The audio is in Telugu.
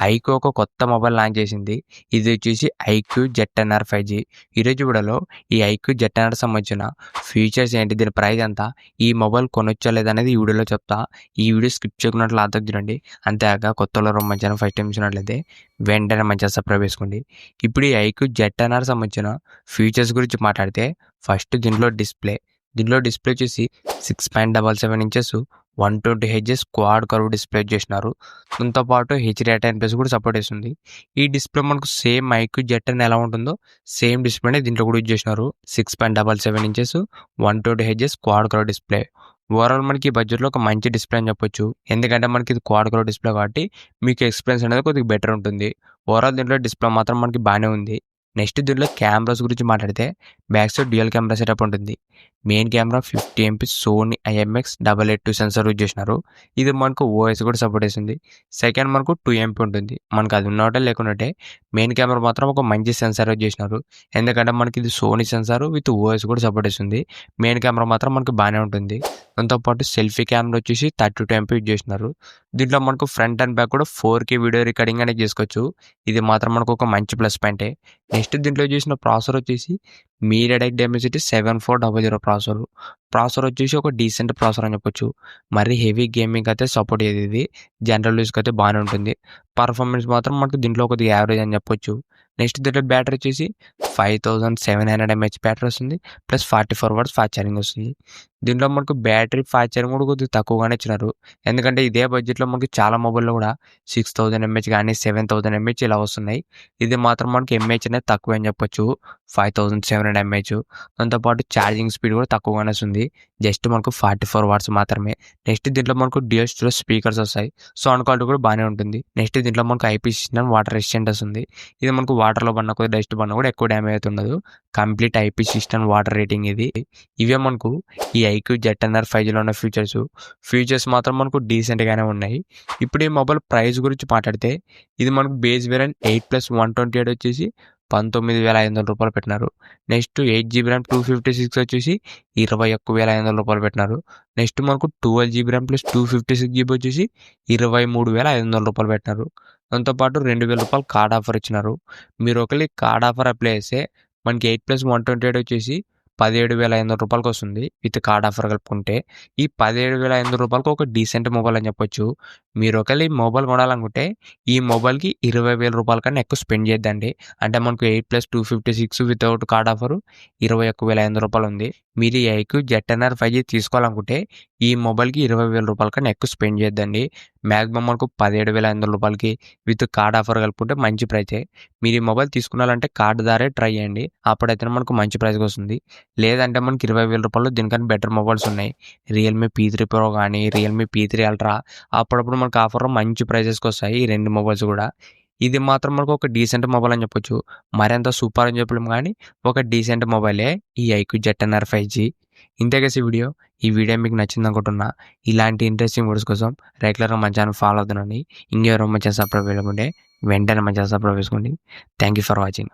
ఐక్యూ ఒక కొత్త మొబైల్ లాంచ్ చేసింది. ఇది వచ్చేసి ఐక్యూ జెడ్-10R 5G. ఈరోజు వీడియోలో ఈ ఐక్యూ జెడ్-10R సంబంధించిన ఫీచర్స్ ఏంటి, దీని ప్రైస్ ఎంత, ఈ మొబైల్ కొనొచ్చా లేదనేది ఈ వీడియోలో చెప్తా. ఈ వీడియో స్కిప్ చేయకున్నట్లు ఆదరణ చూడండి. అంతేకాక కొత్తలో మన ఛానల్ ఫస్ట్ టైం చూసినట్లయితే వెంటనే మన ఛానల్ సబ్స్క్రైబ్ చేసుకోండి. ఇప్పుడు ఈ ఐక్యూ జెడ్-10R సంబంధించిన ఫీచర్స్ గురించి మాట్లాడితే ఫస్ట్ దీంట్లో డిస్ప్లే వచ్చేసి 6.77 inches 120Hz quad curve display చేసినారు. దాంతోపాటు HDR10+ కూడా సపోర్ట్ చేస్తుంది. ఈ డిస్ప్లే మనకు సేమ్ ఐక్యూ జెడ్-10 ఎలా ఉంటుందో సేమ్ డిస్ప్లేనే దీంట్లో కూడా యూజ్ చేసినారు. 6.77 inches 120Hz quad curve display. Overall మనకి ఈ బడ్జెట్లో ఒక మంచి డిస్ప్లే అని చెప్పొచ్చు. ఎందుకంటే మనకి ఇది క్వాడ్ కర్వ్ డిస్ప్లే కాబట్టి మీకు ఎక్స్పీరియన్స్ అనేది కొద్దిగా బెటర్ ఉంటుంది. ఓవరాల్ దీంట్లో డిస్ప్లే మాత్రం మనకి బాగానే ఉంది. నెక్స్ట్ దీంట్లో కెమెరాస్ గురించి మాట్లాడితే back side dual camera setup ఉంటుంది. Main camera 50MP Sony IMX882 sensor use చేసినారు. ఇది మనకు OIS కూడా సపోర్ట్ చేస్తుంది. సెకండ్ మనకు 2MP ఉంటుంది. మనకు అది ఉన్నట్టే లేకున్నట్టే మెయిన్ కెమెరా మాత్రం ఒక మంచి సెన్సార్ యూజ్ చేసినారు. ఎందుకంటే మనకి ఇది సోనీ సెన్సార్ విత్ OIS కూడా సపోర్ట్ చేస్తుంది. మెయిన్ కెమెరా మాత్రం మనకు బాగానే ఉంటుంది. దాంతోపాటు సెల్ఫీ కెమెరా వచ్చేసి 32MP యూజ్ చేసినారు. దీంట్లో మనకు ఫ్రంట్ అండ్ బ్యాక్ కూడా 4K వీడియో రికార్డింగ్ అనేది చేసుకోవచ్చు. ఇది మాత్రం మనకు ఒక మంచి ప్లస్ పాయింటే. నెక్స్ట్ దీంట్లో చేసిన ప్రాసెసర్ వచ్చేసి MediaTek Dimensity 7400 ప్రాసెసర్ వచ్చేసి ఒక డీసెంట్ ప్రాసెసర్ అని చెప్పొచ్చు. మరి హెవీ గేమింగ్ అయితే సపోర్ట్ అయ్యేది, ఇది జనరల్ యూస్కి అయితే బాగానే ఉంటుంది. పర్ఫార్మెన్స్ మాత్రం మనకు దీంట్లో కొద్దిగా యావరేజ్ అని చెప్పొచ్చు. నెక్స్ట్ దీంట్లో బ్యాటరీ వచ్చేసి 5700 mAh బ్యాటరీ వస్తుంది. ప్లస్ 44 watts ఫాస్ట్ ఛార్జింగ్ వస్తుంది. దీంట్లో మనకు బ్యాటరీ ఫాస్ట్ ఛార్జింగ్ కూడా కొద్దిగా తక్కువగానే ఇచ్చినారు. ఎందుకంటే ఇదే బడ్జెట్లో మనకి చాలా మొబైల్లో కూడా 6000 mAh కానీ 7000 mAh ఇలా వస్తున్నాయి. ఇది మాత్రం మనకి mAh అనేది తక్కువ అని చెప్పొచ్చు, 5700 mAh. దాంతోపాటు ఛార్జింగ్ స్పీడ్ కూడా తక్కువగానే వస్తుంది, జస్ట్ మనకు 44 watts మాత్రమే. నెక్స్ట్ దీంట్లో మనకు డ్యూయల్ స్టీరియో స్పీకర్స్ వస్తాయి. సౌండ్ క్వాలిటీ కూడా బాగానే ఉంటుంది. నెక్స్ట్ దీంట్లో మనకు IP69 వాటర్ రెసిస్టెంట్ వస్తుంది. ఇది మనకు వాటర్లో పడినా కొద్దిగా డస్ట్ పడినా కూడా ఎక్కువ డ్యామేజ్ అవుతుండదు. కంప్లీట్ IP69 వాటర్ రేటింగ్ ఇది. ఇవే మనకు ఈ ఐక్యూ జెడ్-10R 5Gలో ఉన్న ఫీచర్స్ మాత్రం మనకు డీసెంట్గానే ఉన్నాయి. ఇప్పుడు ఈ మొబైల్ ప్రైస్ గురించి మాట్లాడితే ఇది మనకు బేస్ వేరియంట్ 8+128 వచ్చేసి 19,500 రూపాయలు పెట్టినారు. నెక్స్ట్ 8GB ర్యామ్ 256 వచ్చేసి 21,500 రూపాయలు పెట్టినారు. నెక్స్ట్ మనకు 12GB ర్యామ్ ప్లస్ 256GB వచ్చేసి 23,500 రూపాయలు పెట్టినారు. దాంతోపాటు 2,000 రూపాయలు కార్డ్ ఆఫర్ ఇచ్చినారు. మీరు ఒకవేళ కార్డ్ ఆఫర్ అప్లై చేస్తే మనకి 8+128 వచ్చేసి 17,500 రూపాయలకి వస్తుంది విత్ కార్డ్ ఆఫర్ కలుపుకుంటే. ఈ 17,500 రూపాయలకి ఒక డీసెంట్ మొబైల్ అని చెప్పొచ్చు. మీరు ఒకవేళ ఈ మొబైల్ కొనాలనుకుంటే ఈ మొబైల్కి 20,000 రూపాయల కన్నా ఎక్కువ స్పెండ్ చేద్దండి. అంటే మనకు 8+256 వితౌట్ కార్డ్ ఆఫర్ 21,500 రూపాయలు ఉంది. మీరు ఈ ఐక్యూ జెడ్-10R 5G తీసుకోవాలనుకుంటే ఈ మొబైల్కి 20,000 రూపాయల కన్నా ఎక్కువ స్పెండ్ చేద్దండి. మ్యాక్సిమం మనకు 17,500 రూపాయలకి విత్ కార్డ్ ఆఫర్ కలుపుకుంటే మంచి ప్రైజే. మీరు ఈ మొబైల్ తీసుకున్నారంటే కార్డు దారే ట్రై చేయండి, అప్పుడైతే మనకు మంచి ప్రైస్కి వస్తుంది. లేదంటే మనకి 20,000 రూపాయలు దీనికన్నా బెటర్ మొబైల్స్ ఉన్నాయి. రియల్మీ P3 Pro కానీ రియల్మీ P3 Ultra అప్పుడప్పుడు మనకు ఆఫర్లో మంచి ప్రైజెస్కి వస్తాయి ఈ రెండు మొబైల్స్ కూడా. ఇది మాత్రం మనకు ఒక డీసెంట్ మొబైల్ అని చెప్పొచ్చు. మరింత సూపర్ అని చెప్పలేము కానీ ఒక డీసెంట్ మొబైలే ఈ ఐక్యూ జెడ్-10R 5G. ఇంతకేసి ఈ వీడియో మీకు నచ్చింది అనుకుంటున్నా. ఇలాంటి ఇంట్రెస్టింగ్ వీడియోస్ కోసం రెగ్యులర్గా మన ఛానల్ ఫాలో అవుతున్నాను. ఇంకెవరో మన ఛానల్ సబ్స్క్రైబ్ చేసుకుంటే వెంటనే మన ఛానల్ సబ్స్క్రైబ్ చేసుకోండి. Thank you for watching.